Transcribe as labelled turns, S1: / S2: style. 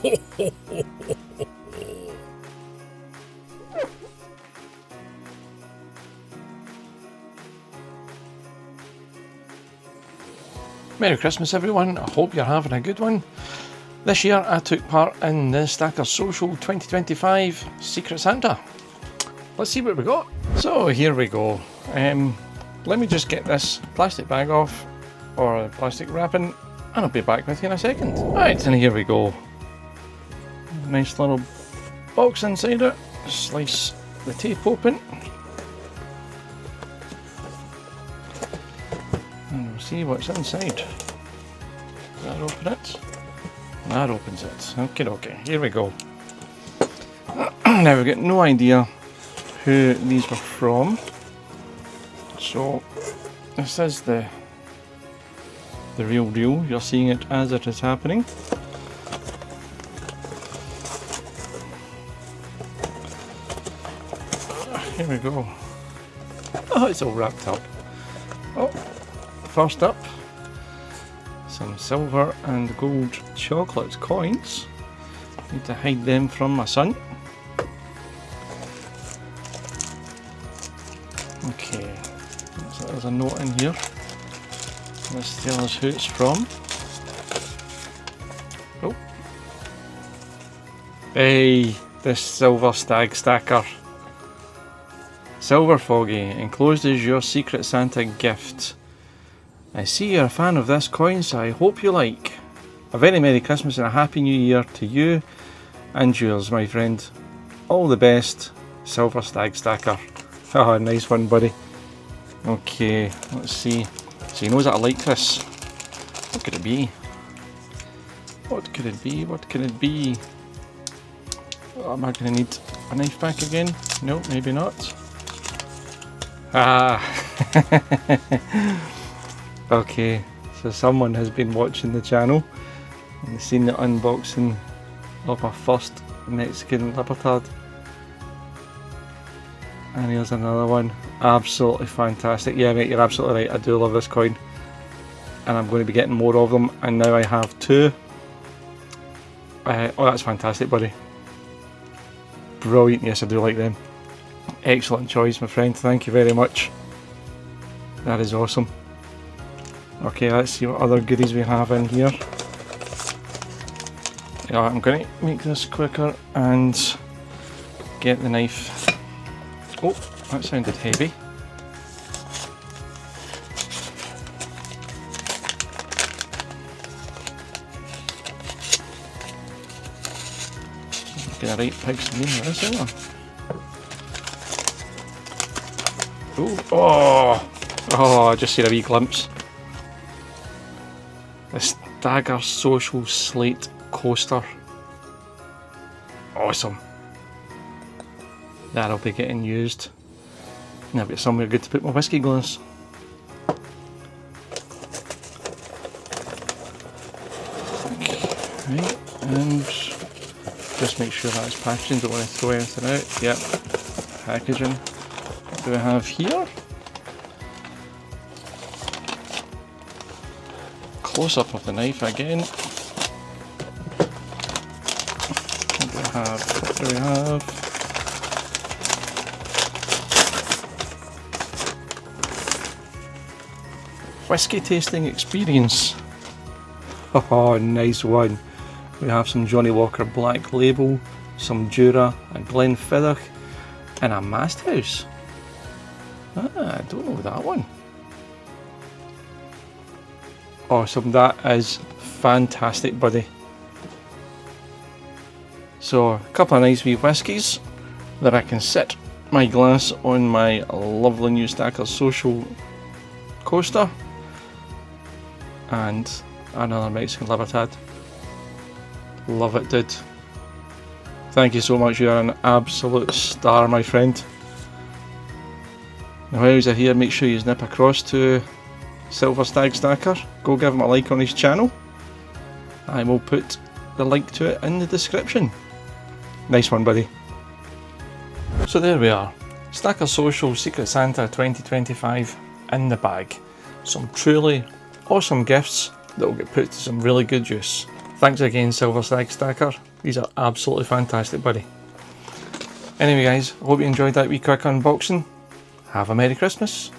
S1: Merry Christmas everyone, I hope you're having a good one. This year I took part in the Stacker Social 2025 Secret Santa. Let's see what we got. So here we go. Let me just get this plastic bag off, or plastic wrapping, and I'll be back with you in a second. Right, and here we go. Nice little box inside it. Slice the tape open. And we'll see what's inside. That open it. That opens it. Okay, okay, here we go. Now we've got no idea who these were from. So this is the real deal. You're seeing it as it is happening. Here we go. Oh, it's all wrapped up. Oh, first up, some silver and gold chocolate coins. Need to hide them from my son. Okay, so there's a note in here. Let's tell us who it's from. Oh, hey, this Silver Stag Stacker. Silver Foggy, enclosed is your Secret Santa gift. I see you're a fan of this coin, so I hope you like. A very Merry Christmas and a Happy New Year to you and yours, my friend. All the best, Silver Stag Stacker. Oh, nice one, buddy. Okay, let's see. So he knows that I like this. What could it be? What could it be? What could it be? Oh, am I going to need a knife back again? No, maybe not. Ah! Okay, so someone has been watching the channel and seen the unboxing of my first Mexican Libertad. And here's another one. Absolutely fantastic. Yeah, mate, you're absolutely right. I do love this coin. And I'm going to be getting more of them. And now I have two. Oh, that's fantastic, buddy. Brilliant. Yes, I do like them. Excellent choice, my friend. Thank you very much. That is awesome. Okay, let's see what other goodies we have in here. Yeah, I'm going to make this quicker and get the knife. Oh, that sounded heavy. Get a right pig's name with this, isn't there? Oh, I just seen a wee glimpse. The Stagger Social Slate Coaster. Awesome. That'll be getting used. Now I've got somewhere good to put my whiskey glass. Right, and just make sure that's packaging, don't want to throw anything out. Yep, packaging. What do we have here? Close up of the knife again. What do we have? What do we have? Whiskey tasting experience. Oh, nice one. We have some Johnny Walker Black Label, some Jura, a Glenfiddich, and a Mast House. Ah, I don't know that one. Awesome, that is fantastic, buddy. So, a couple of nice wee whiskies that I can sit my glass on my lovely new Stacker Social coaster. And another Mexican Libertad. Love it, dude. Thank you so much, you're an absolute star, my friend. Now while you're here, make sure you nip across to Silver Stag Stacker. Go give him a like on his channel. I will put the link to it in the description. Nice one, buddy. So there we are. Stacker Social Secret Santa 2025 in the bag. Some truly awesome gifts that will get put to some really good use. Thanks again, Silver Stag Stacker. These are absolutely fantastic, buddy. Anyway guys, hope you enjoyed that wee quick unboxing. Have a Merry Christmas.